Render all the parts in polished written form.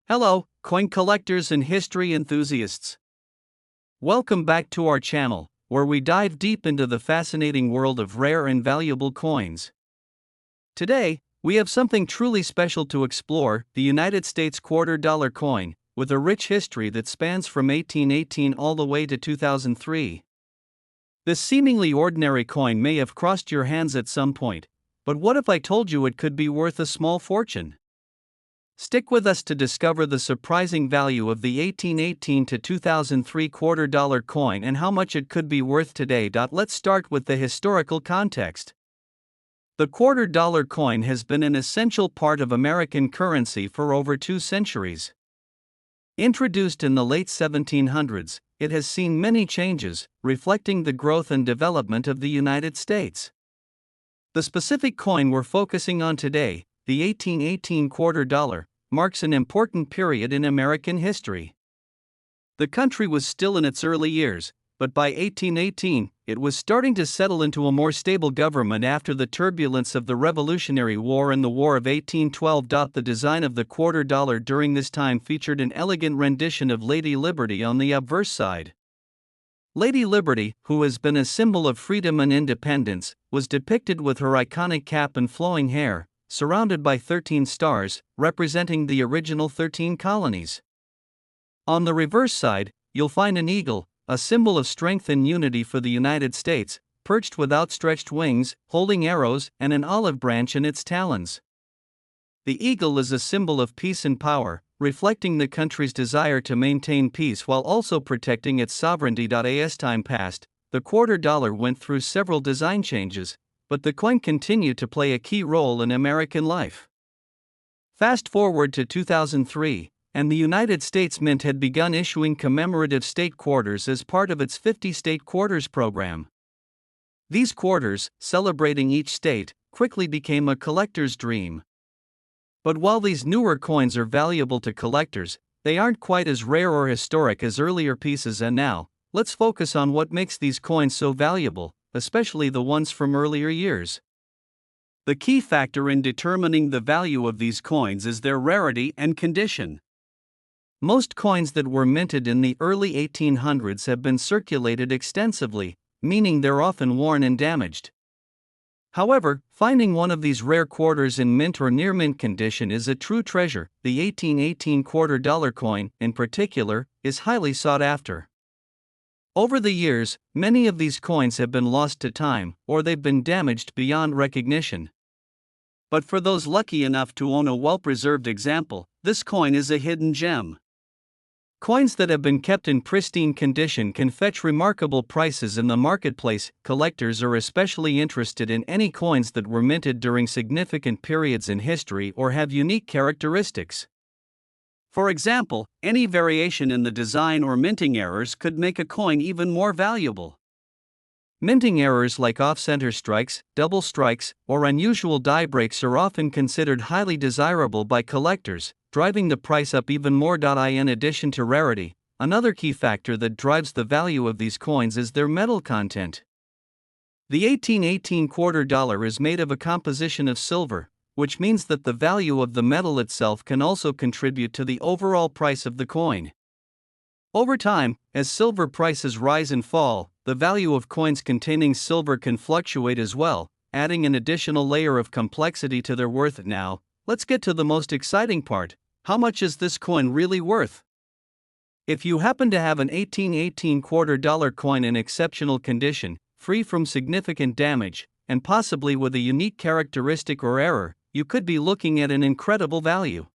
Hello, coin collectors and history enthusiasts. Welcome back to our channel, where we dive deep into the fascinating world of rare and valuable coins. Today, we have something truly special to explore: the United States $quarter coin, with a rich history that spans from 1818 all the way to 2003. This seemingly ordinary coin may have crossed your hands at some point, but what if I told you it could be worth a small fortune? Stick with us to discover the surprising value of the 1818 to 2003 $quarter coin and how much it could be worth today. Let's start with the historical context. The $quarter coin has been an essential part of American currency for over 2 centuries. Introduced in the late 1700s, it has seen many changes, reflecting the growth and development of the United States. The specific coin we're focusing on today, the 1818 $quarter, marks an important period in American history. The country was still in its early years, but by 1818, it was starting to settle into a more stable government after the turbulence of the Revolutionary War and the War of 1812. The design of the $quarter during this time featured an elegant rendition of Lady Liberty on the obverse side. Lady Liberty, who has been a symbol of freedom and independence, was depicted with her iconic cap and flowing hair, surrounded by 13 stars, representing the original 13 colonies. On the reverse side, you'll find an eagle, a symbol of strength and unity for the United States, perched with outstretched wings, holding arrows and an olive branch in its talons. The eagle is a symbol of peace and power, reflecting the country's desire to maintain peace while also protecting its sovereignty. As time passed, the $quarter went through several design changes, but the coin continued to play a key role in American life. Fast forward to 2003, and the United States Mint had begun issuing commemorative state quarters as part of its 50 state quarters program. These quarters, celebrating each state, quickly became a collector's dream. But while these newer coins are valuable to collectors, they aren't quite as rare or historic as earlier pieces. And now, let's focus on what makes these coins so valuable, especially the ones from earlier years. The key factor in determining the value of these coins is their rarity and condition. Most coins that were minted in the early 1800s have been circulated extensively, meaning they're often worn and damaged. However, finding one of these rare quarters in mint or near mint condition is a true treasure. The 1818 $quarter coin, in particular, is highly sought after. Over the years, many of these coins have been lost to time, or they've been damaged beyond recognition. But for those lucky enough to own a well-preserved example, this coin is a hidden gem. Coins that have been kept in pristine condition can fetch remarkable prices in the marketplace. Collectors are especially interested in any coins that were minted during significant periods in history or have unique characteristics. For example, any variation in the design or minting errors could make a coin even more valuable. Minting errors like off-center strikes, double strikes, or unusual die breaks are often considered highly desirable by collectors, driving the price up even more. In addition to rarity, another key factor that drives the value of these coins is their metal content. The 1818 $quarter is made of a composition of silver, which means that the value of the metal itself can also contribute to the overall price of the coin. Over time, as silver prices rise and fall, the value of coins containing silver can fluctuate as well, adding an additional layer of complexity to their worth. Now, let's get to the most exciting part: how much is this coin really worth? If you happen to have an 1818 $quarter coin in exceptional condition, free from significant damage, and possibly with a unique characteristic or error, you could be looking at an incredible value.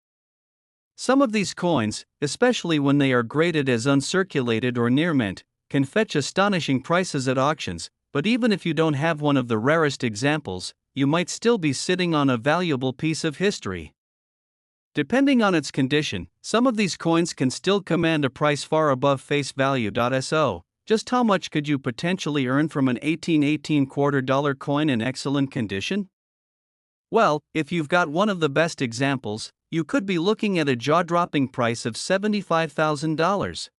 Some of these coins, especially when they are graded as uncirculated or near mint, can fetch astonishing prices at auctions, but even if you don't have one of the rarest examples, you might still be sitting on a valuable piece of history. Depending on its condition, some of these coins can still command a price far above face value. So, just how much could you potentially earn from an 1818 $quarter coin in excellent condition? Well, if you've got one of the best examples, you could be looking at a jaw-dropping price of $75,000.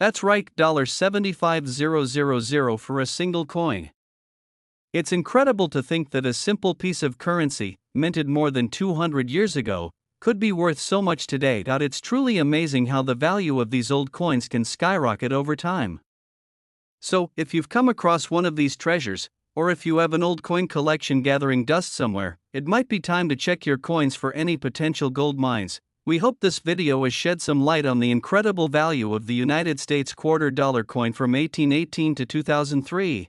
That's right, $75,000 for a single coin. It's incredible to think that a simple piece of currency, minted more than 200 years ago, could be worth so much today. It's truly amazing how the value of these old coins can skyrocket over time. So, if you've come across one of these treasures, or if you have an old coin collection gathering dust somewhere, it might be time to check your coins for any potential gold mines. We hope this video has shed some light on the incredible value of the United States $quarter coin from 1818 to 2003.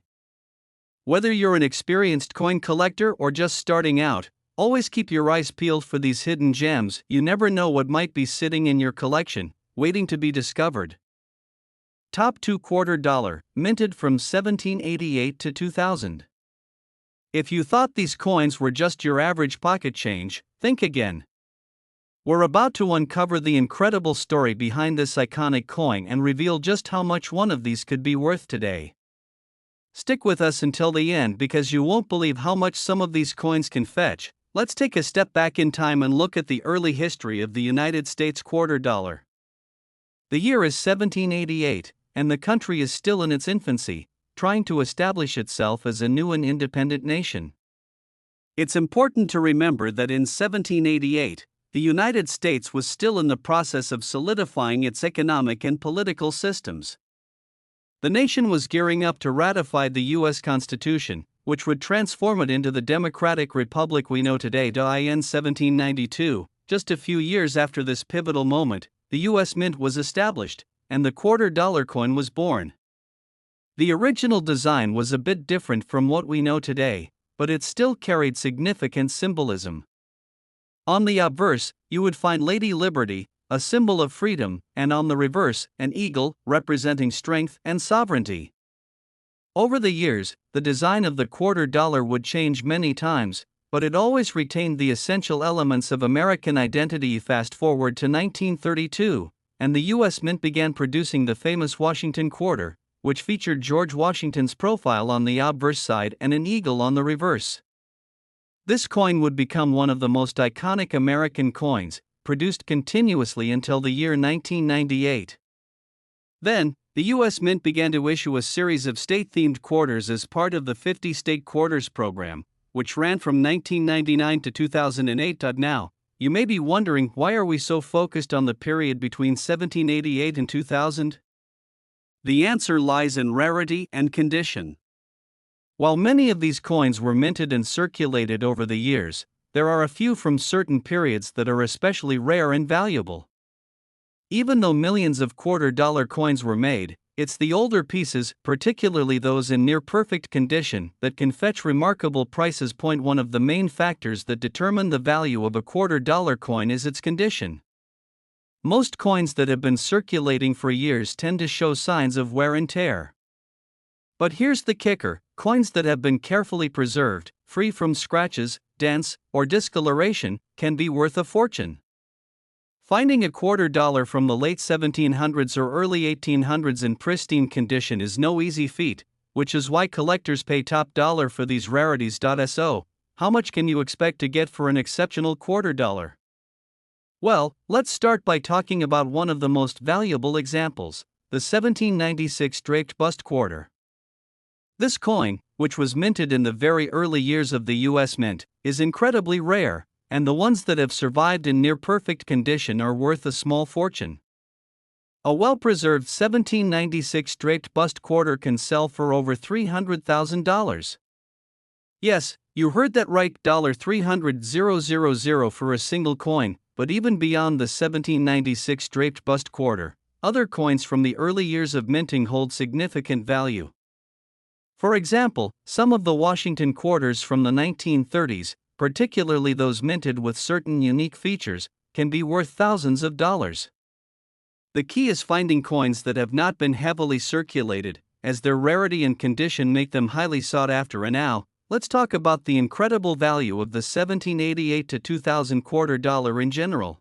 Whether you're an experienced coin collector or just starting out, always keep your eyes peeled for these hidden gems. You never know what might be sitting in your collection, waiting to be discovered. Top 2 $quarter, minted from 1788 to 2000. If you thought these coins were just your average pocket change, think again. We're about to uncover the incredible story behind this iconic coin and reveal just how much one of these could be worth today. Stick with us until the end because you won't believe how much some of these coins can fetch. Let's take a step back in time and look at the early history of the United States $quarter. The year is 1788, and the country is still in its infancy, trying to establish itself as a new and independent nation. It's important to remember that in 1788, the United States was still in the process of solidifying its economic and political systems. The nation was gearing up to ratify the U.S. Constitution, which would transform it into the democratic republic we know today. In 1792, just a few years after this pivotal moment, the U.S. Mint was established, and the $quarter coin was born. The original design was a bit different from what we know today, but it still carried significant symbolism. On the obverse, you would find Lady Liberty, a symbol of freedom, and on the reverse, an eagle, representing strength and sovereignty. Over the years, the design of the $quarter would change many times, but it always retained the essential elements of American identity. Fast forward to 1932, and the U.S. Mint began producing the famous Washington quarter, which featured George Washington's profile on the obverse side and an eagle on the reverse. This coin would become one of the most iconic American coins, produced continuously until the year 1998. Then, the U.S. Mint began to issue a series of state-themed quarters as part of the 50 State Quarters program, which ran from 1999 to 2008. Now, you may be wondering, why are we so focused on the period between 1788 and 2000? The answer lies in rarity and condition. While many of these coins were minted and circulated over the years, there are a few from certain periods that are especially rare and valuable. Even though millions of $quarter coins were made, it's the older pieces, particularly those in near-perfect condition, that can fetch remarkable prices. One of the main factors that determine the value of a $quarter coin is its condition. Most coins that have been circulating for years tend to show signs of wear and tear. But here's the kicker: coins that have been carefully preserved, free from scratches, dents, or discoloration, can be worth a fortune. Finding a $quarter from the late 1700s or early 1800s in pristine condition is no easy feat, which is why collectors pay top dollar for these rarities. So, how much can you expect to get for an exceptional $quarter? Well, let's start by talking about one of the most valuable examples, the 1796 draped bust quarter. This coin, which was minted in the very early years of the U.S. Mint, is incredibly rare, and the ones that have survived in near-perfect condition are worth a small fortune. A well-preserved 1796 draped bust quarter can sell for over $300,000. Yes, you heard that right, $300,000 for a single coin. But even beyond the 1796 draped bust quarter, other coins from the early years of minting hold significant value. For example, some of the Washington quarters from the 1930s, particularly those minted with certain unique features, can be worth thousands of dollars. The key is finding coins that have not been heavily circulated, as their rarity and condition make them highly sought after. And now, let's talk about the incredible value of the 1788 to 2000 $quarter in general.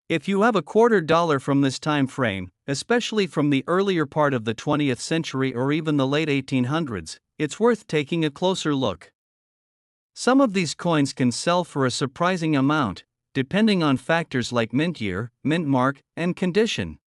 If you have a $quarter from this time frame, especially from the earlier part of the 20th century or even the late 1800s, it's worth taking a closer look. Some of these coins can sell for a surprising amount, depending on factors like mint year, mint mark, and condition.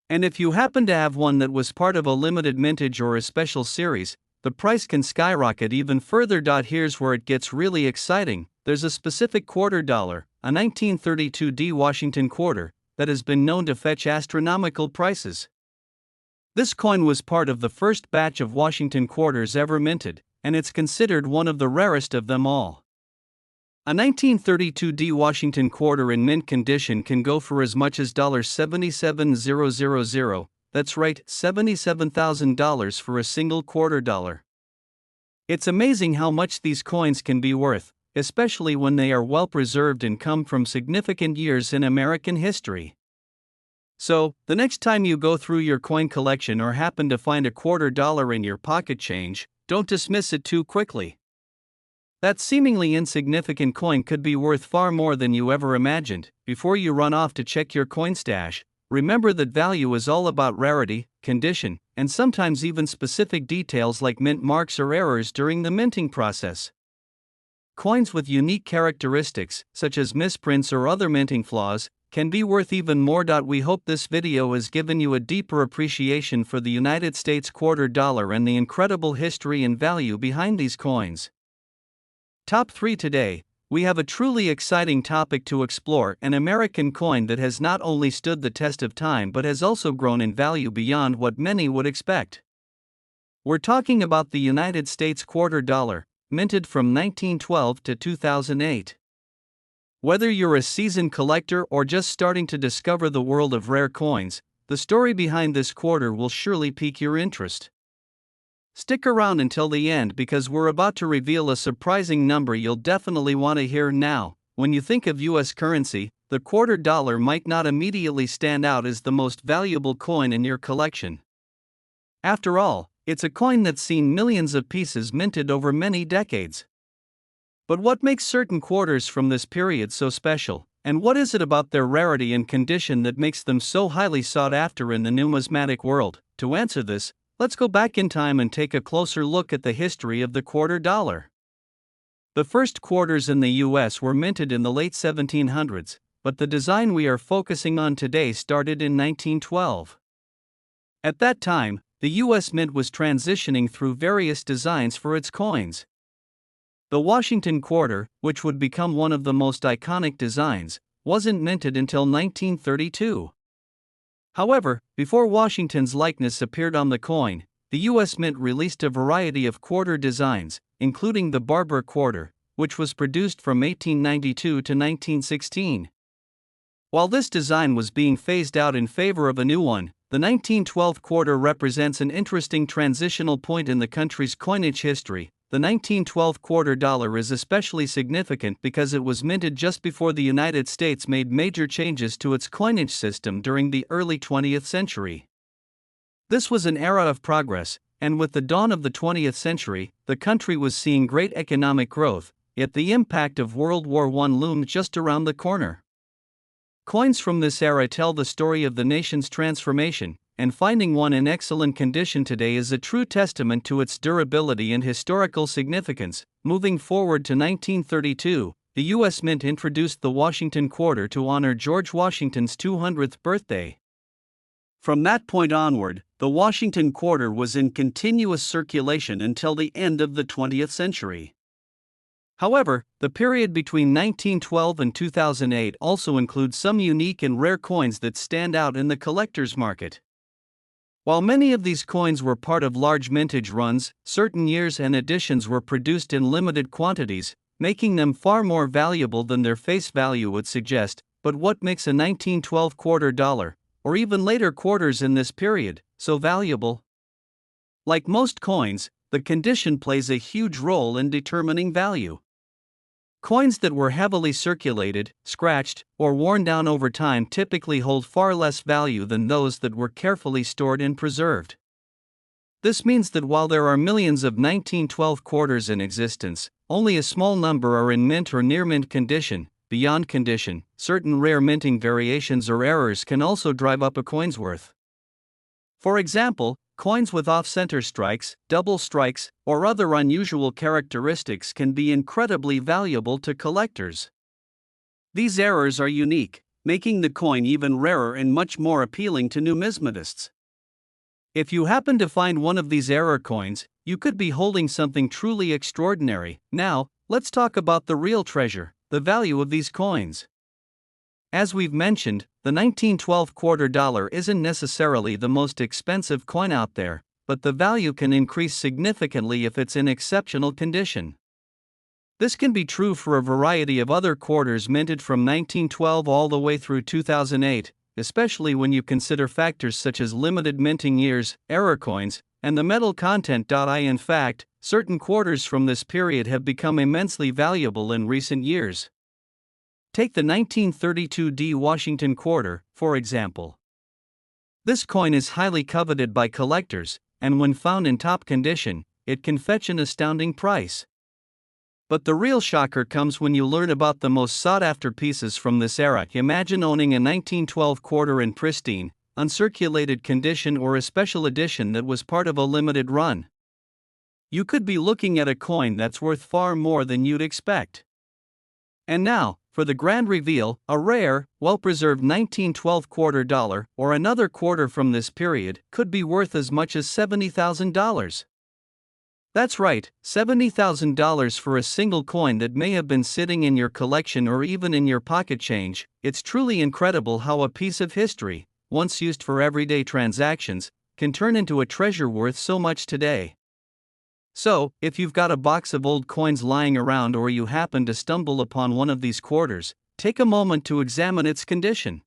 And if you happen to have one that was part of a limited mintage or a special series, the price can skyrocket even further. Here's where it gets really exciting: there's a specific $quarter, a 1932 Washington quarter, that has been known to fetch astronomical prices. This coin was part of the first batch of Washington quarters ever minted, and it's considered one of the rarest of them all. A 1932 Washington quarter in mint condition can go for as much as $77,000, that's right, $77,000 for a single quarter dollar. It's amazing how much these coins can be worth, especially when they are well preserved and come from significant years in American history. So, the next time you go through your coin collection or happen to find a quarter dollar in your pocket change, don't dismiss it too quickly. That seemingly insignificant coin could be worth far more than you ever imagined. Before you run off to check your coin stash, remember that value is all about rarity, condition, and sometimes even specific details like mint marks or errors during the minting process. Coins with unique characteristics, such as misprints or other minting flaws, can be worth even more. We hope this video has given you a deeper appreciation for the United States quarter dollar and the incredible history and value behind these coins. Top 3 today, we have a truly exciting topic to explore: an American coin that has not only stood the test of time but has also grown in value beyond what many would expect. We're talking about the United States quarter dollar, minted from 1912 to 2008. Whether you're a seasoned collector or just starting to discover the world of rare coins, the story behind this quarter will surely pique your interest. Stick around until the end because we're about to reveal a surprising number you'll definitely want to hear now. When you think of US currency, the quarter dollar might not immediately stand out as the most valuable coin in your collection. After all, it's a coin that's seen millions of pieces minted over many decades. But what makes certain quarters from this period so special, and what is it about their rarity and condition that makes them so highly sought after in the numismatic world? To answer this, let's go back in time and take a closer look at the history of the quarter dollar. The first quarters in the US were minted in the late 1700s, but the design we are focusing on today started in 1912. At that time, the US Mint was transitioning through various designs for its coins. The Washington quarter, which would become one of the most iconic designs, wasn't minted until 1932. However, before Washington's likeness appeared on the coin, the US Mint released a variety of quarter designs, including the Barber quarter, which was produced from 1892 to 1916. While this design was being phased out in favor of a new one, the 1912 quarter represents an interesting transitional point in the country's coinage history. The 1912 quarter dollar is especially significant because it was minted just before the United States made major changes to its coinage system during the early 20th century. This was an era of progress, and with the dawn of the 20th century, the country was seeing great economic growth, yet the impact of World War I loomed just around the corner. Coins from this era tell the story of the nation's transformation, and finding one in excellent condition today is a true testament to its durability and historical significance. Moving forward to 1932, the US Mint introduced the Washington quarter to honor George Washington's 200th birthday. From that point onward, the Washington quarter was in continuous circulation until the end of the 20th century. However, the period between 1912 and 2008 also includes some unique and rare coins that stand out in the collector's market. While many of these coins were part of large mintage runs, certain years and editions were produced in limited quantities, making them far more valuable than their face value would suggest. But what makes a 1912 quarter dollar, or even later quarters in this period, so valuable? Like most coins, the condition plays a huge role in determining value. Coins that were heavily circulated, scratched, or worn down over time typically hold far less value than those that were carefully stored and preserved. This means that while there are millions of 1912 quarters in existence, only a small number are in mint or near mint condition. Beyond condition, certain rare minting variations or errors can also drive up a coin's worth. For example, coins with off-center strikes, double strikes, or other unusual characteristics can be incredibly valuable to collectors. These errors are unique, making the coin even rarer and much more appealing to numismatists. If you happen to find one of these error coins, you could be holding something truly extraordinary. Now, let's talk about the real treasure, the value of these coins. As we've mentioned, the 1912 quarter dollar isn't necessarily the most expensive coin out there, but the value can increase significantly if it's in exceptional condition. This can be true for a variety of other quarters minted from 1912 all the way through 2008, especially when you consider factors such as limited minting years, error coins, and the metal content. In fact, certain quarters from this period have become immensely valuable in recent years. Take the 1932 D Washington quarter, for example. This coin is highly coveted by collectors, and when found in top condition, it can fetch an astounding price. But the real shocker comes when you learn about the most sought-after pieces from this era. Imagine owning a 1912 quarter in pristine, uncirculated condition or a special edition that was part of a limited run. You could be looking at a coin that's worth far more than you'd expect. And now, for the grand reveal, a rare, well-preserved 1912 quarter dollar or another quarter from this period could be worth as much as $70,000. That's right, $70,000 for a single coin that may have been sitting in your collection or even in your pocket change. It's truly incredible how a piece of history, once used for everyday transactions, can turn into a treasure worth so much today. So, if you've got a box of old coins lying around or you happen to stumble upon one of these quarters, take a moment to examine its condition.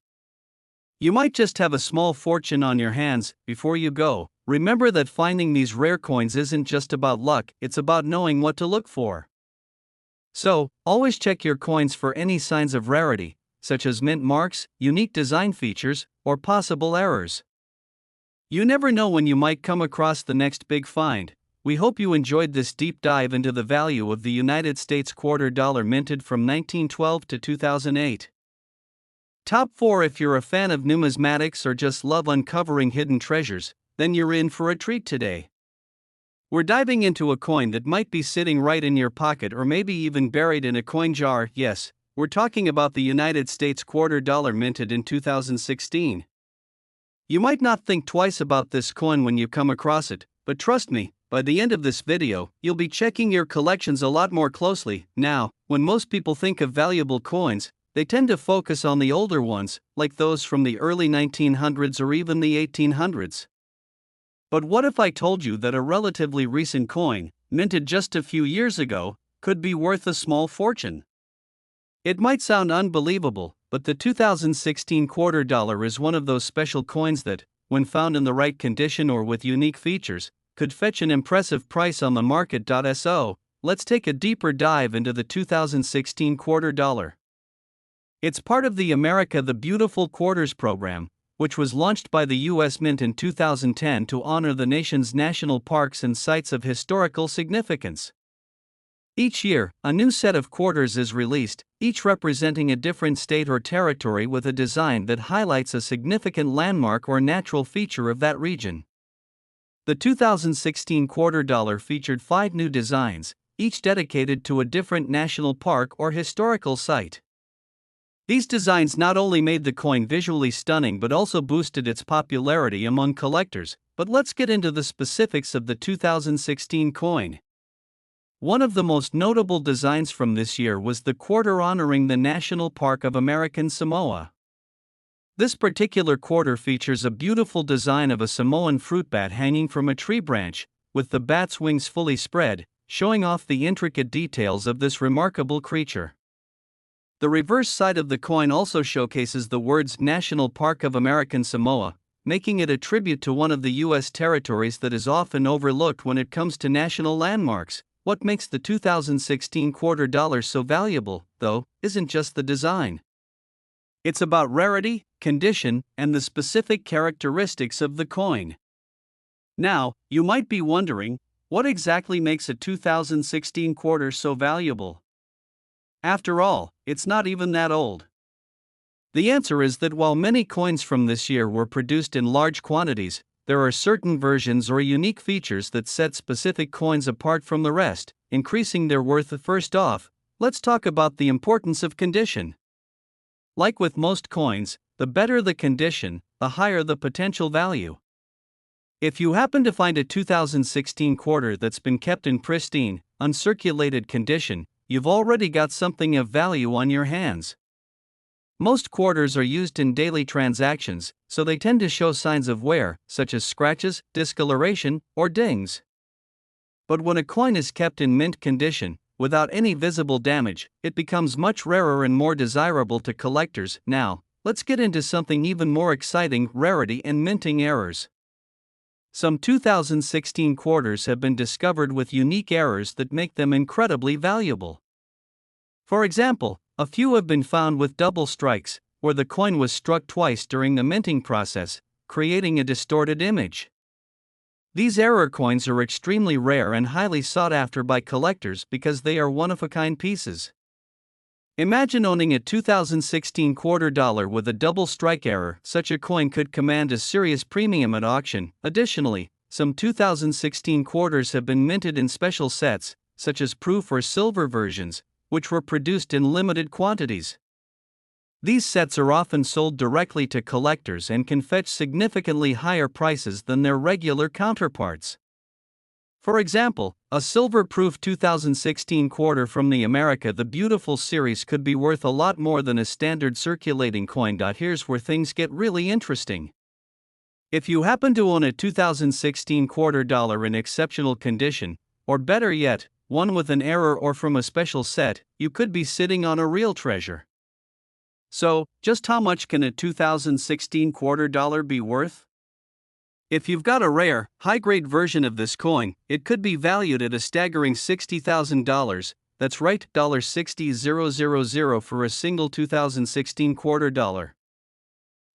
You might just have a small fortune on your hands. Before you go, remember that finding these rare coins isn't just about luck, it's about knowing what to look for. So, always check your coins for any signs of rarity, such as mint marks, unique design features, or possible errors. You never know when you might come across the next big find. We hope you enjoyed this deep dive into the value of the United States quarter dollar minted from 1912 to 2008. Top 4. If you're a fan of numismatics or just love uncovering hidden treasures, then you're in for a treat today. We're diving into a coin that might be sitting right in your pocket or maybe even buried in a coin jar. Yes, we're talking about the United States quarter dollar minted in 2016. You might not think twice about this coin when you come across it, but trust me, by the end of this video, you'll be checking your collections a lot more closely. Now, when most people think of valuable coins, they tend to focus on the older ones, like those from the early 1900s or even the 1800s. But what if I told you that a relatively recent coin, minted just a few years ago, could be worth a small fortune? It might sound unbelievable, but the 2016 quarter dollar is one of those special coins that, when found in the right condition or with unique features, could fetch an impressive price on the market. So, let's take a deeper dive into the 2016 quarter dollar. It's part of the America the Beautiful Quarters program, which was launched by the U.S. Mint in 2010 to honor the nation's national parks and sites of historical significance. Each year, a new set of quarters is released, each representing a different state or territory with a design that highlights a significant landmark or natural feature of that region. The 2016 quarter dollar featured 5 new designs, each dedicated to a different national park or historical site. These designs not only made the coin visually stunning but also boosted its popularity among collectors. But let's get into the specifics of the 2016 coin. One of the most notable designs from this year was the quarter honoring the National Park of American Samoa. This particular quarter features a beautiful design of a Samoan fruit bat hanging from a tree branch, with the bat's wings fully spread, showing off the intricate details of this remarkable creature. The reverse side of the coin also showcases the words National Park of American Samoa, making it a tribute to one of the U.S. territories that is often overlooked when it comes to national landmarks. What makes the 2016 quarter dollar so valuable, though, isn't just the design. It's about rarity, condition, and the specific characteristics of the coin. Now, you might be wondering, what exactly makes a 2016 quarter so valuable? After all, it's not even that old. The answer is that while many coins from this year were produced in large quantities, there are certain versions or unique features that set specific coins apart from the rest, increasing their worth. First off, let's talk about the importance of condition. Like with most coins, the better the condition, the higher the potential value. If you happen to find a 2016 quarter that's been kept in pristine, uncirculated condition, you've already got something of value on your hands. Most quarters are used in daily transactions, so they tend to show signs of wear, such as scratches, discoloration, or dings. But when a coin is kept in mint condition, without any visible damage, it becomes much rarer and more desirable to collectors. Now, let's get into something even more exciting: rarity and minting errors. Some 2016 quarters have been discovered with unique errors that make them incredibly valuable. For example, a few have been found with double strikes, where the coin was struck twice during the minting process, creating a distorted image. These error coins are extremely rare and highly sought after by collectors because they are one-of-a-kind pieces. Imagine owning a 2016 quarter dollar with a double strike error. Such a coin could command a serious premium at auction. Additionally, some 2016 quarters have been minted in special sets, such as proof or silver versions, which were produced in limited quantities. These sets are often sold directly to collectors and can fetch significantly higher prices than their regular counterparts. For example, a silver-proof 2016 quarter from the America the Beautiful series could be worth a lot more than a standard circulating coin. Here's where things get really interesting. If you happen to own a 2016 quarter dollar in exceptional condition, or better yet, one with an error or from a special set, you could be sitting on a real treasure. So, just how much can a 2016 quarter dollar be worth? If you've got a rare, high-grade version of this coin, it could be valued at a staggering $60,000. That's right, $60,000 for a single 2016 quarter dollar.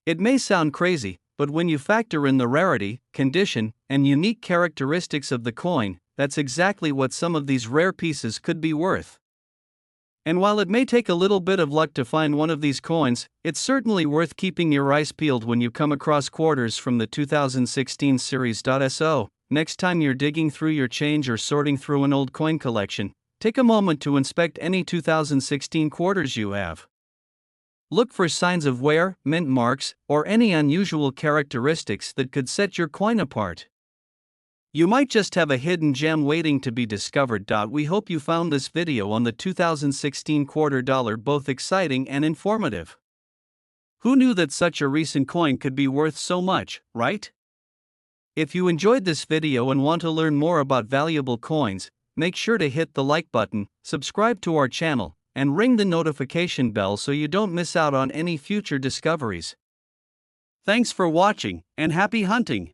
It may sound crazy, but when you factor in the rarity, condition, and unique characteristics of the coin, that's exactly what some of these rare pieces could be worth. And while it may take a little bit of luck to find one of these coins, it's certainly worth keeping your eyes peeled when you come across quarters from the 2016 series. So, next time you're digging through your change or sorting through an old coin collection, take a moment to inspect any 2016 quarters you have. Look for signs of wear, mint marks, or any unusual characteristics that could set your coin apart. You might just have a hidden gem waiting to be discovered. We hope you found this video on the 2016 quarter dollar both exciting and informative. Who knew that such a recent coin could be worth so much, right? If you enjoyed this video and want to learn more about valuable coins, make sure to hit the like button, subscribe to our channel, and ring the notification bell so you don't miss out on any future discoveries. Thanks for watching, and happy hunting!